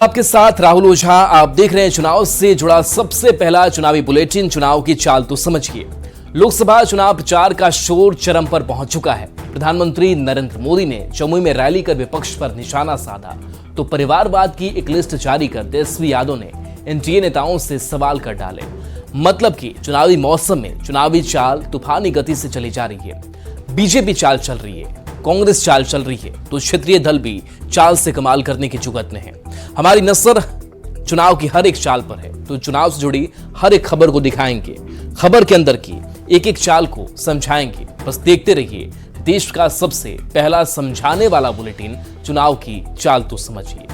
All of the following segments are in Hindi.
आपके साथ राहुल ओझा। आप देख रहे हैं चुनाव से जुड़ा सबसे पहला चुनावी बुलेटिन। चुनाव की चाल तो समझिए। लोकसभा चुनाव प्रचार का शोर चरम पर पहुंच चुका है। प्रधानमंत्री नरेंद्र मोदी ने जमुई में रैली कर विपक्ष पर निशाना साधा तो परिवारवाद की एक लिस्ट जारी कर तेजस्वी यादव ने एनडीए नेताओं से सवाल कर डाले। मतलब कि चुनावी मौसम में चुनावी चाल तूफानी गति से चली जा रही है। बीजेपी चाल चल रही है, कांग्रेस चाल चल रही है तो क्षेत्रीय दल भी चाल से कमाल करने की जुगत में है। हमारी नजर चुनाव की हर एक चाल पर है तो चुनाव से जुड़ी हर एक खबर को दिखाएंगे, खबर के अंदर की एक एक चाल को समझाएंगे। बस देखते रहिए देश का सबसे पहला समझाने वाला बुलेटिन चुनाव की चाल तो समझिए।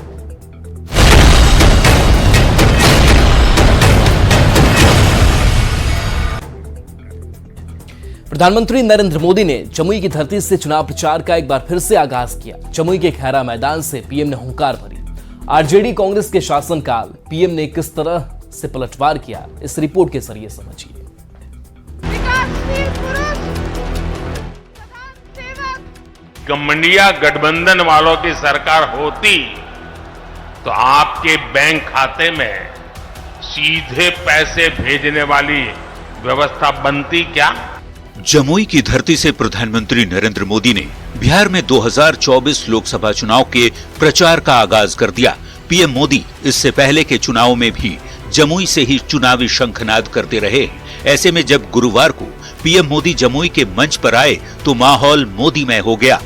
प्रधानमंत्री नरेंद्र मोदी ने जमुई की धरती से चुनाव प्रचार का एक बार फिर से आगाज किया। जमुई के खैरा मैदान से पीएम ने हुंकार भरी। आरजेडी कांग्रेस के शासनकाल पीएम ने किस तरह से पलटवार किया, इस रिपोर्ट के जरिए समझिए। गठबंधन गठबंधन वालों की सरकार होती तो आपके बैंक खाते में सीधे पैसे भेजने वाली व्यवस्था बनती क्या? जमुई की धरती से प्रधानमंत्री नरेंद्र मोदी ने बिहार में 2024 लोकसभा चुनाव के प्रचार का आगाज कर दिया। पीएम मोदी इससे पहले के चुनाव में भी जमुई से ही चुनावी शंखनाद करते रहे। ऐसे में जब गुरुवार को पीएम मोदी जमुई के मंच पर आए तो माहौल मोदीमय हो गया।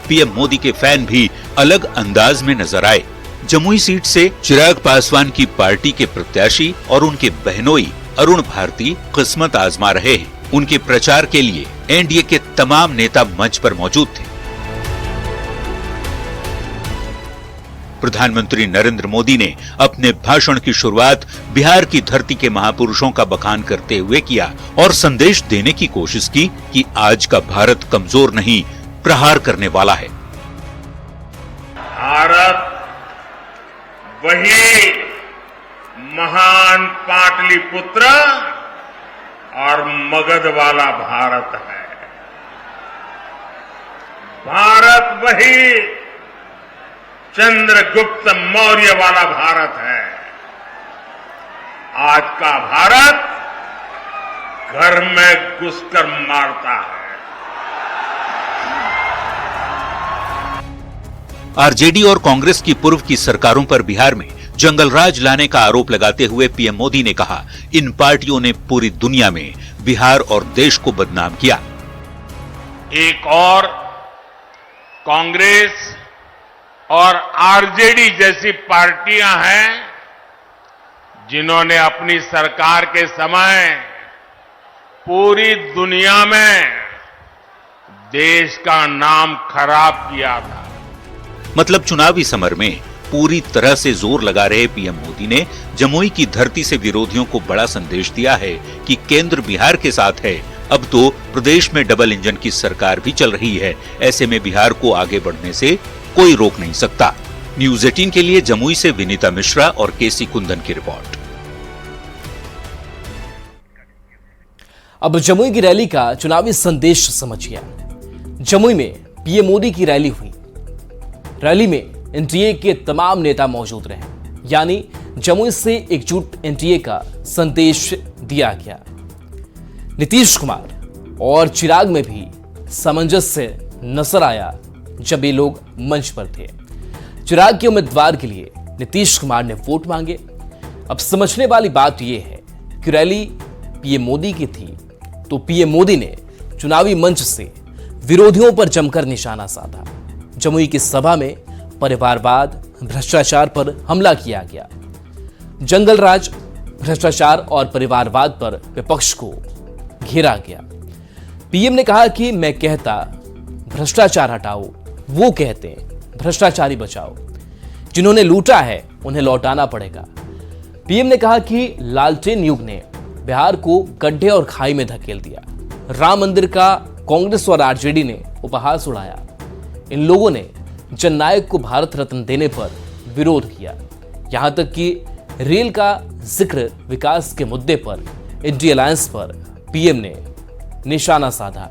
पीएम मोदी के फैन भी अलग अंदाज में नजर आए। जमुई सीट से चिराग पासवान की पार्टी के प्रत्याशी और उनके बहनोई अरुण भारती किस्मत आजमा रहे हैं। उनके प्रचार के लिए एनडीए के तमाम नेता मंच पर मौजूद थे। प्रधानमंत्री नरेंद्र मोदी ने अपने भाषण की शुरुआत बिहार की धरती के महापुरुषों का बखान करते हुए किया और संदेश देने की कोशिश की कि आज का भारत कमजोर नहीं, प्रहार करने वाला है। भारत वही महान पाटलिपुत्र और मगध वाला भारत है। भारत वही चंद्रगुप्त मौर्य वाला भारत है। आज का भारत घर में घुसकर मारता है। आरजेडी और कांग्रेस की पूर्व की सरकारों पर बिहार में जंगल राज लाने का आरोप लगाते हुए पीएम मोदी ने कहा, इन पार्टियों ने पूरी दुनिया में बिहार और देश को बदनाम किया। एक और कांग्रेस और आरजेडी जैसी पार्टियां हैं जिन्होंने अपनी सरकार के समय पूरी दुनिया में देश का नाम खराब किया था। मतलब चुनावी समर में पूरी तरह से जोर लगा रहे पीएम मोदी ने जमुई की धरती से विरोधियों को बड़ा संदेश दिया है कि केंद्र बिहार के साथ है। अब तो प्रदेश में डबल इंजन की सरकार भी चल रही है। ऐसे में बिहार को आगे बढ़ने से कोई रोक नहीं सकता। न्यूज़ 18 के लिए जमुई से विनीता मिश्रा और केसी कुंदन की रिपोर्ट। अब जमुई की रैली का चुनावी संदेश समझिए। जमुई में पीएम मोदी की रैली हुई। रैली में एनडीए के तमाम नेता मौजूद रहे, यानी जमुई से एकजुट एनडीए का संदेश दिया गया। नीतीश कुमार और चिराग में भी सामंजस्य नजर आया जब ये लोग मंच पर थे। चिराग के उम्मीदवार के लिए नीतीश कुमार ने वोट मांगे। अब समझने वाली बात यह है कि रैली पीएम मोदी की थी तो पीएम मोदी ने चुनावी मंच से विरोधियों पर जमकर निशाना साधा। जमुई की सभा में परिवारवाद, भ्रष्टाचार पर हमला किया गया। जंगल राज, भ्रष्टाचार और परिवारवाद पर विपक्ष को घेरा गया। पीएम ने कहा कि मैं कहता भ्रष्टाचार हटाओ, वो कहते भ्रष्टाचारी बचाओ। जिन्होंने लूटा है उन्हें लौटाना पड़ेगा। पीएम ने कहा कि लालटेन युग ने बिहार को गड्ढे और खाई में धकेल दिया। राम मंदिर का कांग्रेस और आरजेडी ने उपहास उड़ाया। इन लोगों ने जननायक को भारत रत्न देने पर विरोध किया। यहां तक कि रेल का जिक्र विकास के मुद्दे पर इंडिया अलायंस पर पीएम ने निशाना साधा।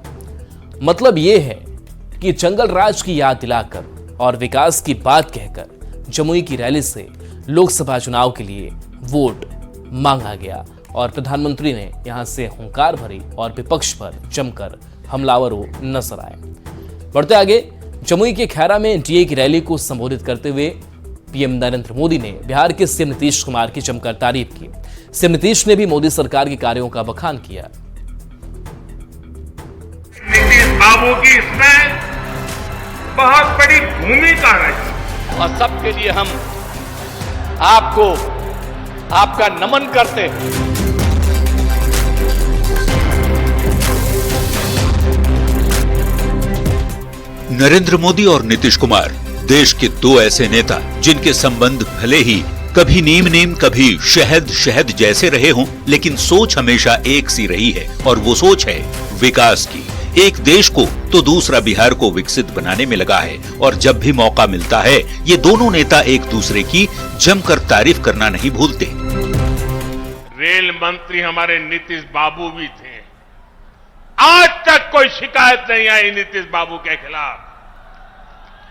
मतलब यह है कि जंगल राज की याद दिलाकर और विकास की बात कहकर जमुई की रैली से लोकसभा चुनाव के लिए वोट मांगा गया और प्रधानमंत्री ने यहां से हुंकार भरी और विपक्ष पर जमकर हमलावर नजर आए। बढ़ते आगे, जमुई के खैरा में एनडीए की रैली को संबोधित करते हुए पीएम नरेंद्र मोदी ने बिहार के सीएम नीतीश कुमार की जमकर तारीफ की। सीएम नीतीश ने भी मोदी सरकार के कार्यों का बखान किया। नीतीश बाबू की इसमें बहुत बड़ी भूमिका रही और सबके लिए हम आपको आपका नमन करते हैं। नरेंद्र मोदी और नीतीश कुमार देश के दो ऐसे नेता जिनके संबंध भले ही कभी नीम नीम कभी शहद शहद जैसे रहे हों, लेकिन सोच हमेशा एक सी रही है और वो सोच है विकास की। एक देश को तो दूसरा बिहार को विकसित बनाने में लगा है और जब भी मौका मिलता है ये दोनों नेता एक दूसरे की जमकर तारीफ करना नहीं भूलते। रेल मंत्री हमारे नीतीश बाबू भी थे। आज तक कोई शिकायत नहीं आई नीतीश बाबू के खिलाफ,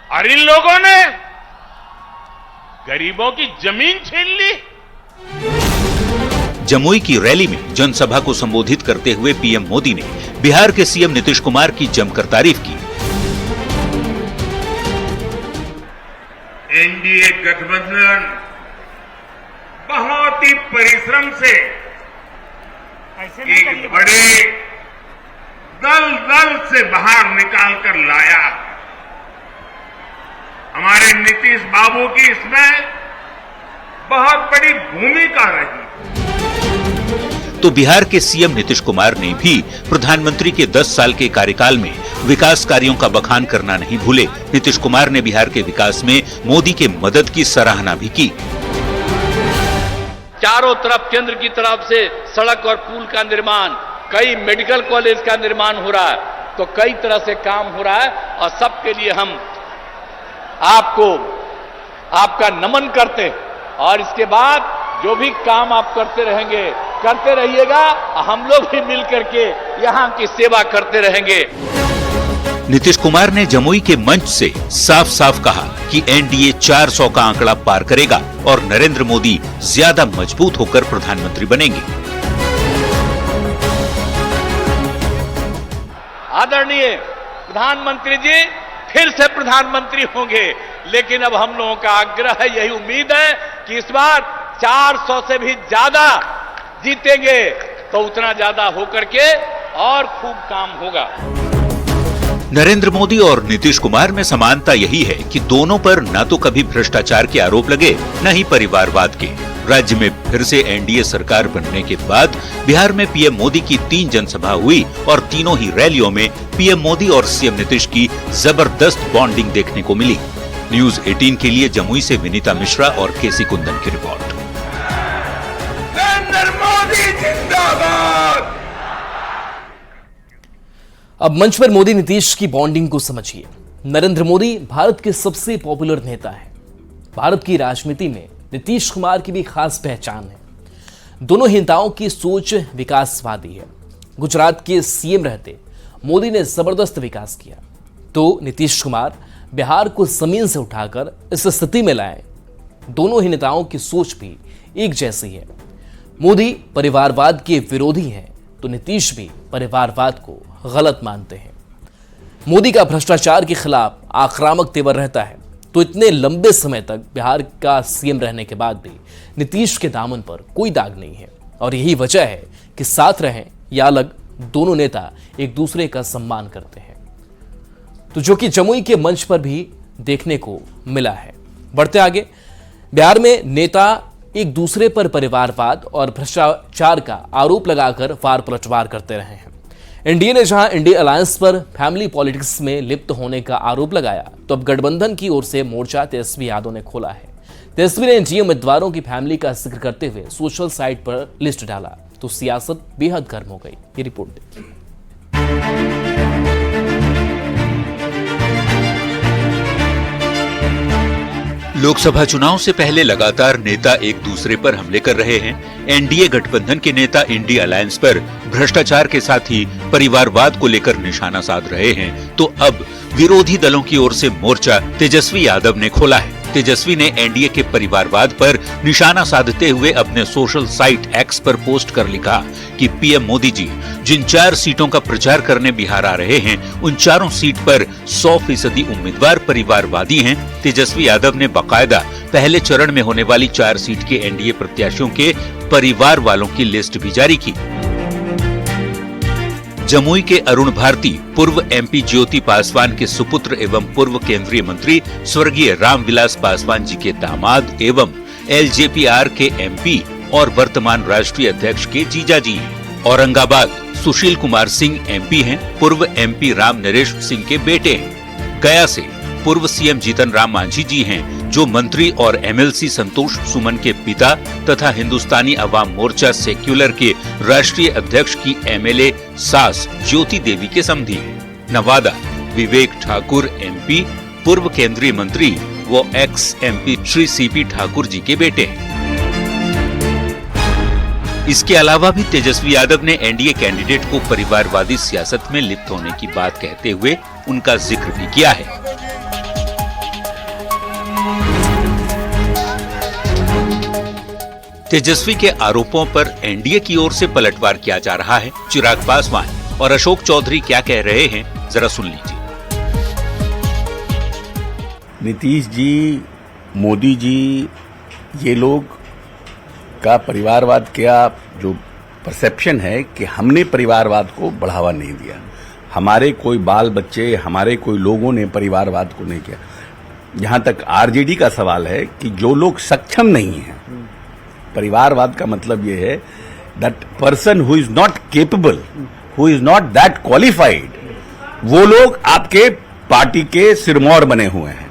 और इन लोगों ने गरीबों की जमीन छीन ली। जमुई की रैली में जनसभा को संबोधित करते हुए पीएम मोदी ने बिहार के सीएम नीतीश कुमार की जमकर तारीफ की। एनडीए गठबंधन बहुत ही परिश्रम से एक बड़े दल से बाहर निकाल कर लाया। हमारे नीतीश बाबू की इसमें बहुत बड़ी भूमिका रही। तो बिहार के सीएम नीतीश कुमार ने भी प्रधानमंत्री के 10 साल के कार्यकाल में विकास कार्यों का बखान करना नहीं भूले। नीतीश कुमार ने बिहार के विकास में मोदी के मदद की सराहना भी की। चारों तरफ केंद्र की तरफ से सड़क और पुल का निर्माण, कई मेडिकल कॉलेज का निर्माण हो रहा है, तो कई तरह से काम हो रहा है और सबके लिए हम आपको आपका नमन करते हैं। और इसके बाद जो भी काम आप करते रहेंगे, करते रहिएगा, हम लोग भी मिल करके यहाँ की सेवा करते रहेंगे। नीतीश कुमार ने जमुई के मंच से साफ साफ कहा कि एनडीए 400 का आंकड़ा पार करेगा और नरेंद्र मोदी ज्यादा मजबूत होकर प्रधानमंत्री बनेंगे। आदरणीय प्रधानमंत्री जी फिर से प्रधानमंत्री होंगे, लेकिन अब हम लोगों का आग्रह है, यही उम्मीद है कि इस बार 400 से भी ज्यादा जीतेंगे, तो उतना ज्यादा होकर के और खूब काम होगा। नरेंद्र मोदी और नीतीश कुमार में समानता यही है कि दोनों पर न तो कभी भ्रष्टाचार के आरोप लगे, न ही परिवारवाद के। राज्य में फिर से एनडीए सरकार बनने के बाद बिहार में पीएम मोदी की 3 जनसभा हुई और तीनों ही रैलियों में पीएम मोदी और सीएम नीतीश की जबरदस्त बॉन्डिंग देखने को मिली। न्यूज 18 के लिए जमुई से विनीता मिश्रा और केसी कुंदन की रिपोर्ट। नरेंद्र मोदी जिंदाबाद। अब मंच पर मोदी नीतीश की बॉन्डिंग को समझिए। नरेंद्र मोदी भारत के सबसे पॉपुलर नेता हैं। भारत की राजनीति में नीतीश कुमार की भी खास पहचान है। दोनों ही नेताओं की सोच विकासवादी है। गुजरात के सीएम रहते मोदी ने जबरदस्त विकास किया, तो नीतीश कुमार बिहार को जमीन से उठाकर इस स्थिति में लाए। दोनों ही नेताओं की सोच भी एक जैसी है। मोदी परिवारवाद के विरोधी हैं, तो नीतीश भी परिवारवाद को गलत मानते हैं। मोदी का भ्रष्टाचार के खिलाफ आक्रामक तेवर रहता है, तो इतने लंबे समय तक बिहार का सीएम रहने के बाद भी नीतीश के दामन पर कोई दाग नहीं है। और यही वजह है कि साथ रहें या अलग, दोनों नेता एक दूसरे का सम्मान करते हैं, तो जो कि जमुई के मंच पर भी देखने को मिला है। बढ़ते आगे, बिहार में नेता एक दूसरे पर परिवारवाद और भ्रष्टाचार का आरोप लगाकर वार पलटवार करते रहे हैं। एनडीए ने जहां इंडिया अलायंस पर फैमिली पॉलिटिक्स में लिप्त होने का आरोप लगाया, तो अब गठबंधन की ओर से मोर्चा तेजस्वी यादव ने खोला है। तेजस्वी ने एनडीए उम्मीदवारों की फैमिली का जिक्र करते हुए सोशल साइट पर लिस्ट डाला, तो सियासत बेहद गर्म हो गई। ये रिपोर्ट देखिए। लोकसभा चुनाव से पहले लगातार नेता एक दूसरे पर हमले कर रहे हैं। एनडीए गठबंधन के नेता इंडिया अलायंस पर भ्रष्टाचार के साथ ही परिवारवाद को लेकर निशाना साध रहे हैं, तो अब विरोधी दलों की ओर से मोर्चा तेजस्वी यादव ने खोला है। तेजस्वी ने एनडीए के परिवारवाद पर निशाना साधते हुए अपने सोशल साइट एक्स पर पोस्ट कर लिखा कि पीएम मोदी जी जिन 4 सीटों का प्रचार करने बिहार आ रहे हैं, उन चारों सीट पर 100% उम्मीदवार परिवारवादी हैं। तेजस्वी यादव ने बाकायदा पहले चरण में होने वाली 4 सीट के एनडीए प्रत्याशियों के परिवार वालों की लिस्ट भी जारी की। जमुई के अरुण भारती पूर्व एमपी ज्योति पासवान के सुपुत्र एवं पूर्व केंद्रीय मंत्री स्वर्गीय रामविलास पासवान जी के दामाद एवं एलजेपीआर के एमपी और वर्तमान राष्ट्रीय अध्यक्ष के जीजा जी हैं। औरंगाबाद सुशील कुमार सिंह एमपी हैं, पूर्व एमपी राम नरेश सिंह के बेटे हैं। गया से पूर्व सीएम जीतन राम मांझी जी हैं, जो मंत्री और एमएलसी संतोष सुमन के पिता तथा हिंदुस्तानी अवाम मोर्चा सेक्युलर के राष्ट्रीय अध्यक्ष की एमएलए सास ज्योति देवी के समधी हैं। नवादा विवेक ठाकुर एमपी पूर्व केंद्रीय मंत्री व एक्स एमपी श्री सीपी ठाकुर जी के बेटे हैं। इसके अलावा भी तेजस्वी यादव ने एनडीए कैंडिडेट को परिवारवादी सियासत में लिप्त होने की बात कहते हुए उनका जिक्र भी किया है। तेजस्वी के आरोपों पर एनडीए की ओर से पलटवार किया जा रहा है। चिराग पासवान और अशोक चौधरी क्या कह रहे हैं, जरा सुन लीजिए। नीतीश जी, मोदी जी, ये लोग का परिवारवाद क्या जो परसेप्शन है कि हमने परिवारवाद को बढ़ावा नहीं दिया, हमारे कोई बाल बच्चे, हमारे कोई लोगों ने परिवारवाद को नहीं किया। जहां तक आरजेडी का सवाल है कि जो लोग सक्षम नहीं हैं, परिवारवाद का मतलब ये है that person who is not capable, who is not that qualified, वो लोग आपके पार्टी के सिरमौर बने हुए हैं।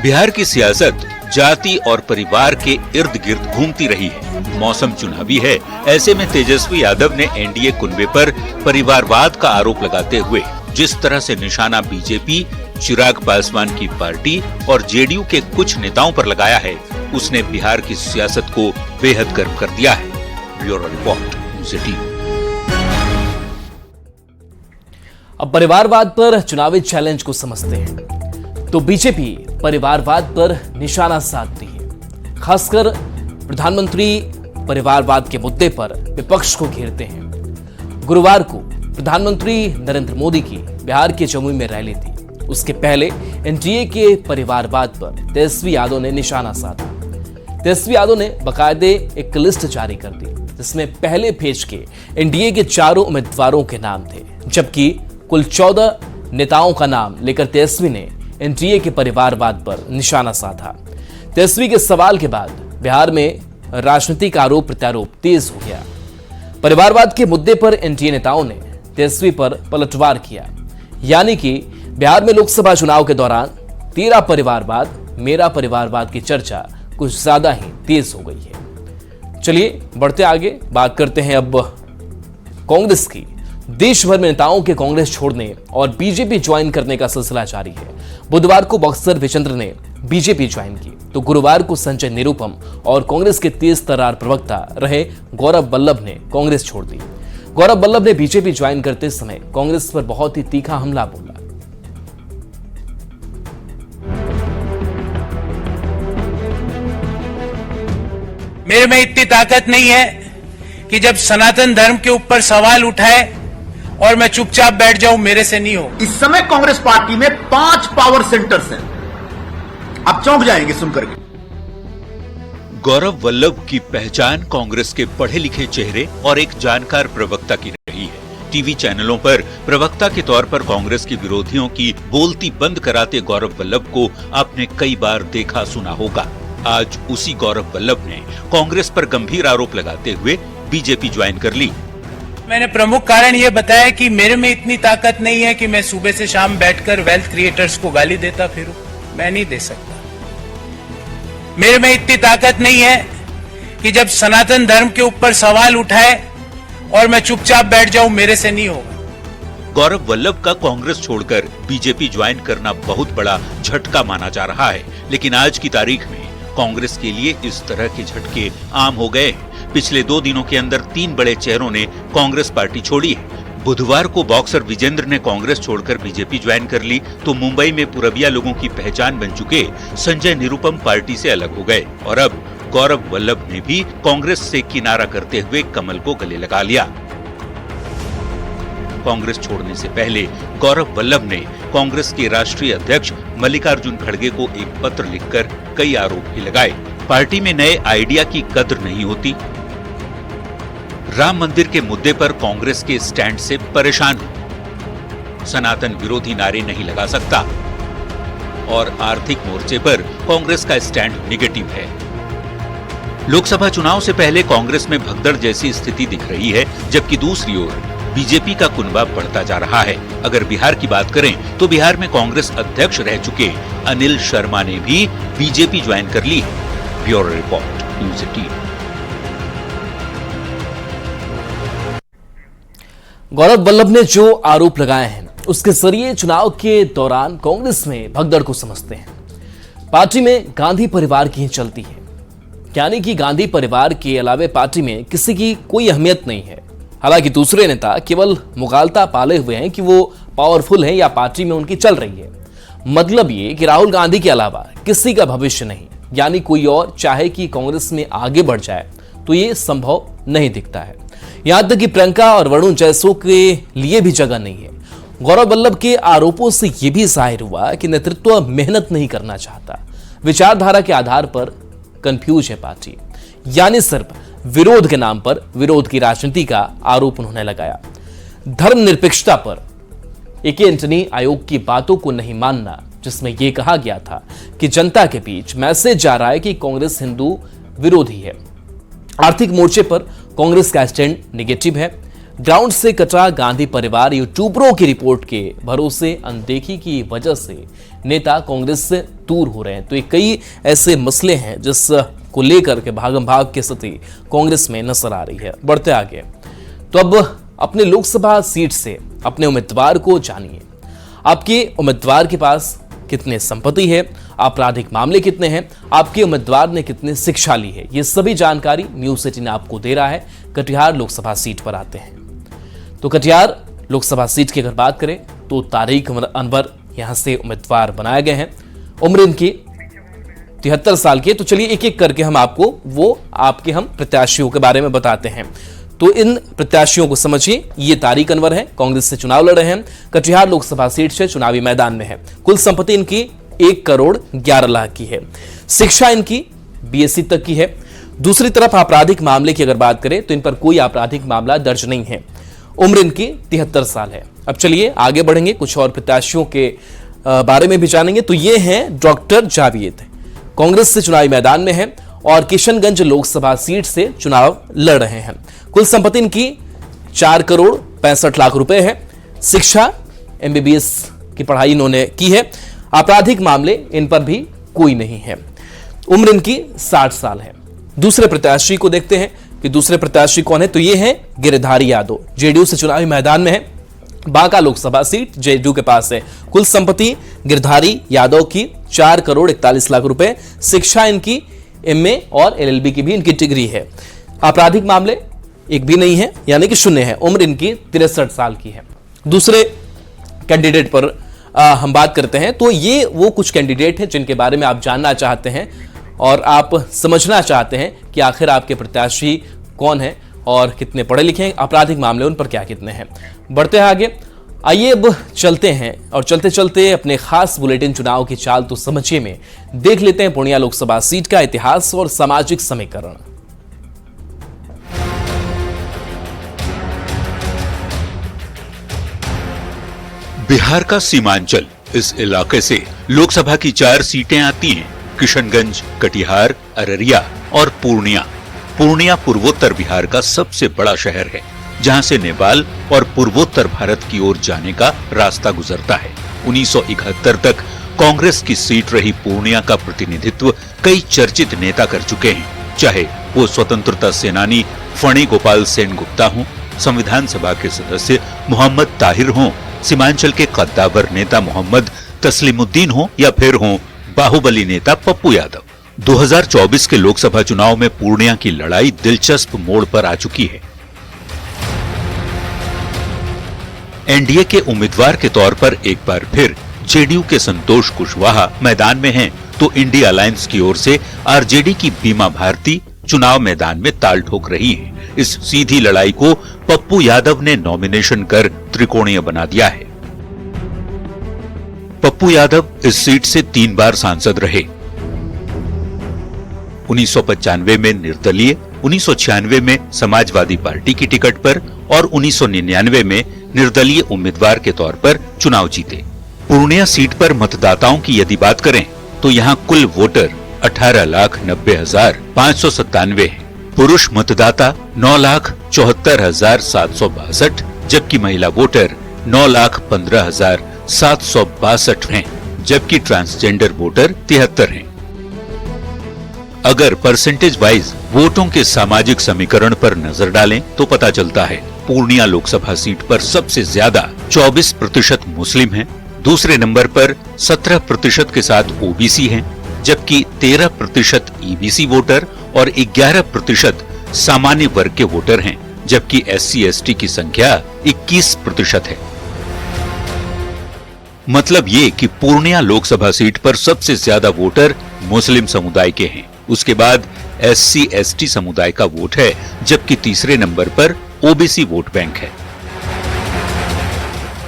बिहार की सियासत जाति और परिवार के इर्द गिर्द घूमती रही है। मौसम चुनावी है, ऐसे में तेजस्वी यादव ने एनडीए कुनबे पर परिवारवाद का आरोप लगाते हुए जिस तरह से निशाना बीजेपी, चिराग पासवान की पार्टी और जेडीयू के कुछ नेताओं पर लगाया है, उसने बिहार की सियासत को बेहद गर्म कर दिया है। Bureau report, news 18। अब परिवारवाद पर चुनावी चैलेंज को समझते हैं तो बीजेपी परिवारवाद पर निशाना साधती है। खासकर प्रधानमंत्री परिवारवाद के मुद्दे पर विपक्ष को घेरते हैं। गुरुवार को प्रधानमंत्री नरेंद्र मोदी की बिहार के जमुई में रैली थी। उसके पहले एनडीए के परिवारवाद पर तेजस्वी यादव ने निशाना साधा। तेजस्वी यादव ने बाकायदे एक लिस्ट जारी कर दी, जिसमें पहले पेज के एनडीए के 4 उम्मीदवारों के नाम थे, जबकि कुल 14 नेताओं का नाम लेकर तेजस्वी ने एनडीए के परिवारवाद पर निशाना साधा। तेजस्वी के सवाल के बाद बिहार में राजनीतिक आरोप प्रत्यारोप तेज हो गया। परिवारवाद के मुद्दे पर एनडीए नेताओं ने तेजस्वी पर पलटवार किया, यानी कि बिहार में लोकसभा चुनाव के दौरान तेरा परिवारवाद मेरा परिवारवाद की चर्चा कुछ ज्यादा ही तेज हो गई है। चलिए बढ़ते आगे, बात करते हैं अब कांग्रेस की। देश भर में नेताओं के कांग्रेस छोड़ने और बीजेपी ज्वाइन करने का सिलसिला जारी है। बुधवार को बक्सर विजेंद्र ने बीजेपी ज्वाइन की तो गुरुवार को संजय निरुपम और कांग्रेस के तेज तर्रार प्रवक्ता रहे गौरव वल्लभ ने कांग्रेस छोड़ दी। गौरव वल्लभ ने बीजेपी ज्वाइन करते समय कांग्रेस पर बहुत ही तीखा हमला बोला। मेरे में इतनी ताकत नहीं है कि जब सनातन धर्म के ऊपर सवाल उठाए और मैं चुपचाप बैठ जाऊं, मेरे से नहीं हो। इस समय कांग्रेस पार्टी में 5 पावर सेंटर्स हैं, आप चौंक जाएंगे सुनकर के। गौरव वल्लभ की पहचान कांग्रेस के पढ़े लिखे चेहरे और एक जानकार प्रवक्ता की रही है। टीवी चैनलों पर प्रवक्ता के तौर पर कांग्रेस के विरोधियों की बोलती बंद कराते गौरव वल्लभ को आपने कई बार देखा सुना होगा। आज उसी गौरव वल्लभ ने कांग्रेस पर गंभीर आरोप लगाते हुए बीजेपी ज्वाइन कर ली। मैंने प्रमुख कारण यह बताया कि मेरे में इतनी ताकत नहीं है कि मैं सुबह से शाम बैठकर वेल्थ क्रिएटर्स को गाली देता फिरूं, मैं नहीं दे सकता। मेरे में इतनी ताकत नहीं है कि जब सनातन धर्म के ऊपर सवाल उठाए और मैं चुपचाप बैठ जाऊं, मेरे से नहीं होगा। गौरव वल्लभ का कांग्रेस छोड़कर बीजेपी ज्वाइन करना बहुत बड़ा झटका माना जा रहा है, लेकिन आज की तारीख में कांग्रेस के लिए इस तरह के झटके आम हो गए। पिछले 2 दिनों के अंदर 3 बड़े चेहरों ने कांग्रेस पार्टी छोड़ी है। बुधवार को बॉक्सर विजेंद्र ने कांग्रेस छोड़कर बीजेपी ज्वाइन कर ली, तो मुंबई में पुरबिया लोगों की पहचान बन चुके संजय निरुपम पार्टी से अलग हो गए और अब गौरव वल्लभ ने भी कांग्रेस से किनारा करते हुए कमल को गले लगा लिया। कांग्रेस छोड़ने से पहले गौरव वल्लभ ने कांग्रेस के राष्ट्रीय अध्यक्ष मल्लिकार्जुन खड़गे को एक पत्र लिखकर कई आरोप भी लगाए। पार्टी में नए आइडिया की कद्र नहीं होती, राम मंदिर के मुद्दे पर कांग्रेस के स्टैंड से परेशान हूं, सनातन विरोधी नारे नहीं लगा सकता और आर्थिक मोर्चे पर कांग्रेस का स्टैंड निगेटिव है। लोकसभा चुनाव से पहले कांग्रेस में भगदड़ जैसी स्थिति दिख रही है, जबकि दूसरी ओर बीजेपी का कुनबा बढ़ता जा रहा है। अगर बिहार की बात करें तो बिहार में कांग्रेस अध्यक्ष रह चुके अनिल शर्मा ने भी बीजेपी ज्वाइन कर ली है। Bureau report, news 18। Gaurav Vallabh ने जो आरोप लगाए हैं उसके जरिए चुनाव के दौरान कांग्रेस में भगदड़ को समझते हैं। पार्टी में गांधी परिवार की ही चलती है, यानी कि गांधी परिवार के अलावे पार्टी में किसी की कोई अहमियत नहीं है। हालांकि दूसरे नेता केवल मुगालता पाले हुए हैं कि वो पावरफुल हैं या पार्टी में उनकी चल रही है। मतलब ये कि राहुल गांधी के अलावा किसी का भविष्य नहीं, यानी कोई और चाहे कि कांग्रेस में आगे बढ़ जाए तो ये संभव नहीं दिखता है। यहां तक कि प्रियंका और वरुण जैसों के लिए भी जगह नहीं है। गौरव वल्लभ के आरोपों से यह भी जाहिर हुआ कि नेतृत्व मेहनत नहीं करना चाहता, विचारधारा के आधार पर कंफ्यूज है पार्टी, यानी सिर्फ विरोध के नाम पर विरोध की राजनीति का आरोप उन्होंने लगाया। धर्मनिरपेक्षता पर एके एंटनी आयोग की बातों को नहीं मानना, जिसमें यह कहा गया था कि जनता के बीच मैसेज जा रहा है कि कांग्रेस हिंदू विरोधी है। आर्थिक मोर्चे पर कांग्रेस का स्टैंड नेगेटिव है। ग्राउंड से कटा गांधी परिवार, यूट्यूबरों की रिपोर्ट के भरोसे अनदेखी की वजह से नेता कांग्रेस से दूर हो रहे हैं। तो ये कई ऐसे मसले हैं जिस को लेकर के भागम भाग की स्थिति कांग्रेस में नजर आ रही है। बढ़ते आगे तो अब अपने लोकसभा सीट से अपने उम्मीदवार को जानिए। आपके उम्मीदवार के पास कितने संपत्ति है, आपराधिक मामले कितने हैं, आपके उम्मीदवार ने कितने शिक्षा ली है, ये सभी जानकारी न्यूज़ 18 आपको दे रहा है। कटिहार लोकसभा सीट पर आते हैं तो कटिहार लोकसभा सीट की अगर बात करें तो तारिक अनवर यहां से उम्मीदवार बनाए गए हैं। उम्र इनकी 73 साल की। तो चलिए एक एक करके हम आपको हम प्रत्याशियों के बारे में बताते हैं। तो इन प्रत्याशियों को समझिए। ये तारिक अनवर है, कांग्रेस से चुनाव लड़ रहे हैं, कटिहार लोकसभा सीट से चुनावी मैदान में है। कुल संपत्ति इनकी 1 करोड़ 11 लाख की है। शिक्षा इनकी BSc तक की है। दूसरी तरफ आपराधिक मामले की अगर बात करें तो इन पर कोई आपराधिक मामला दर्ज नहीं है। उम्र इनकी 73 साल है। अब चलिए आगे बढ़ेंगे, कुछ और प्रत्याशियों के बारे में भी जानेंगे। तो ये हैं डॉक्टर जावेद, कांग्रेस से चुनावी मैदान में है और किशनगंज लोकसभा सीट से चुनाव लड़ रहे हैं। कुल संपत्ति इनकी 4 करोड़ 65 लाख रुपए है। शिक्षा MBBS की पढ़ाई इन्होंने की है। आपराधिक मामले इन पर भी कोई नहीं है। उम्र इनकी 60 साल है। दूसरे प्रत्याशी को देखते हैं कि दूसरे प्रत्याशी कौन है। तो ये है गिरिधारी यादव, JDU से चुनावी मैदान में है। बांका लोकसभा सीट JDU के पास है। कुल संपत्ति गिरधारी यादव की 4 करोड़ 41 लाख रुपए। शिक्षा इनकी MA और LLB की भी इनकी डिग्री है। आपराधिक मामले एक भी नहीं है, यानी कि शून्य है। उम्र इनकी 63 साल की है। दूसरे कैंडिडेट पर हम बात करते हैं। तो ये वो कुछ कैंडिडेट हैं जिनके बारे में आप जानना चाहते हैं और आप समझना चाहते हैं कि आखिर आपके प्रत्याशी कौन है और कितने पढ़े लिखे हैं, आपराधिक मामले उन पर क्या कितने हैं। बढ़ते हैं आगे। आइए अब चलते हैं और चलते चलते अपने खास बुलेटिन चुनाव की चाल तो समझिए में देख लेते हैं पूर्णिया लोकसभा सीट का इतिहास और सामाजिक समीकरण। बिहार का सीमांचल, इस इलाके से लोकसभा की 4 सीटें आती हैं। किशनगंज, कटिहार, अररिया और पूर्णिया। पूर्णिया पूर्वोत्तर बिहार का सबसे बड़ा शहर है, जहां से नेपाल और पूर्वोत्तर भारत की ओर जाने का रास्ता गुजरता है। 1971 तक कांग्रेस की सीट रही पूर्णिया का प्रतिनिधित्व कई चर्चित नेता कर चुके हैं, चाहे वो स्वतंत्रता सेनानी फणी गोपाल सेन गुप्ता हों, संविधान सभा के सदस्य मोहम्मद ताहिर हों, सीमांचल के कद्दावर नेता मोहम्मद तस्लीमुद्दीन हों या फिर हों बाहुबली नेता पप्पू यादव। 2024 के लोकसभा चुनाव में पूर्णिया की लड़ाई दिलचस्प मोड़ पर आ चुकी है। एनडीए के उम्मीदवार के तौर पर एक बार फिर जेडीयू के संतोष कुशवाहा मैदान में हैं, तो इंडिया अलायंस की ओर से आरजेडी की बीमा भारती चुनाव मैदान में ताल ठोक रही है। इस सीधी लड़ाई को पप्पू यादव ने नॉमिनेशन कर त्रिकोणीय बना दिया है। पप्पू यादव इस सीट से 3 बार सांसद रहे। 1995 में निर्दलीय, 1996 में समाजवादी पार्टी की टिकट पर और 1999 में निर्दलीय उम्मीदवार के तौर पर चुनाव जीते। पूर्णिया सीट पर मतदाताओं की यदि बात करें तो यहाँ कुल वोटर 18,90,597 है। पुरुष मतदाता 9,74,762, जबकि महिला वोटर 9,15,762 हैं, जबकि ट्रांसजेंडर वोटर 73 हैं। अगर परसेंटेज वाइज वोटों के सामाजिक समीकरण पर नजर डालें तो पता चलता है पूर्णिया लोकसभा सीट पर सबसे ज्यादा 24% मुस्लिम हैं, दूसरे नंबर पर 17% के साथ ओबीसी हैं, जबकि 13% ईबीसी वोटर और 11% सामान्य वर्ग के वोटर हैं, जबकि एससी/एसटी की संख्या 21% है। मतलब ये कि पूर्णिया लोकसभा सीट पर सबसे ज्यादा वोटर मुस्लिम समुदाय के हैं, उसके बाद एससी/एसटी समुदाय का वोट है, जबकि तीसरे नंबर पर ओबीसी वोट बैंक है।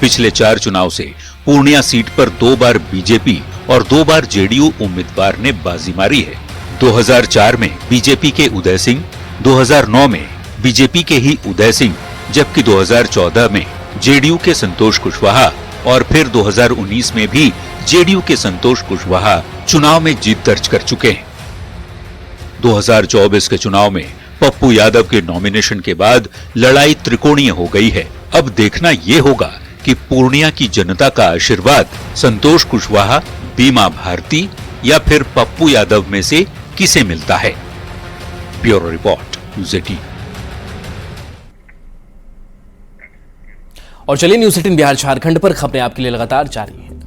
पिछले 4 चुनाव से पूर्णिया सीट पर 2 बार बीजेपी और 2 बार जेडीयू उम्मीदवार ने बाजी मारी है। 2004 में बीजेपी के उदय सिंह, 2009 में बीजेपी के ही उदय सिंह, जबकि 2014 में जेडीयू के संतोष कुशवाहा और फिर 2019 में भी जेडीयू के संतोष कुशवाहा चुनाव में जीत दर्ज कर चुके हैं। 2024 के चुनाव में पप्पू यादव के नॉमिनेशन के बाद लड़ाई त्रिकोणीय हो गई है। अब देखना यह होगा कि पूर्णिया की जनता का आशीर्वाद संतोष कुशवाहा, बीमा भारती या फिर पप्पू यादव में से किसे मिलता है। Bureau report, news 18। और चलिए न्यूज़ 18 बिहार झारखंड पर खबरें आपके लिए लगातार जारी है।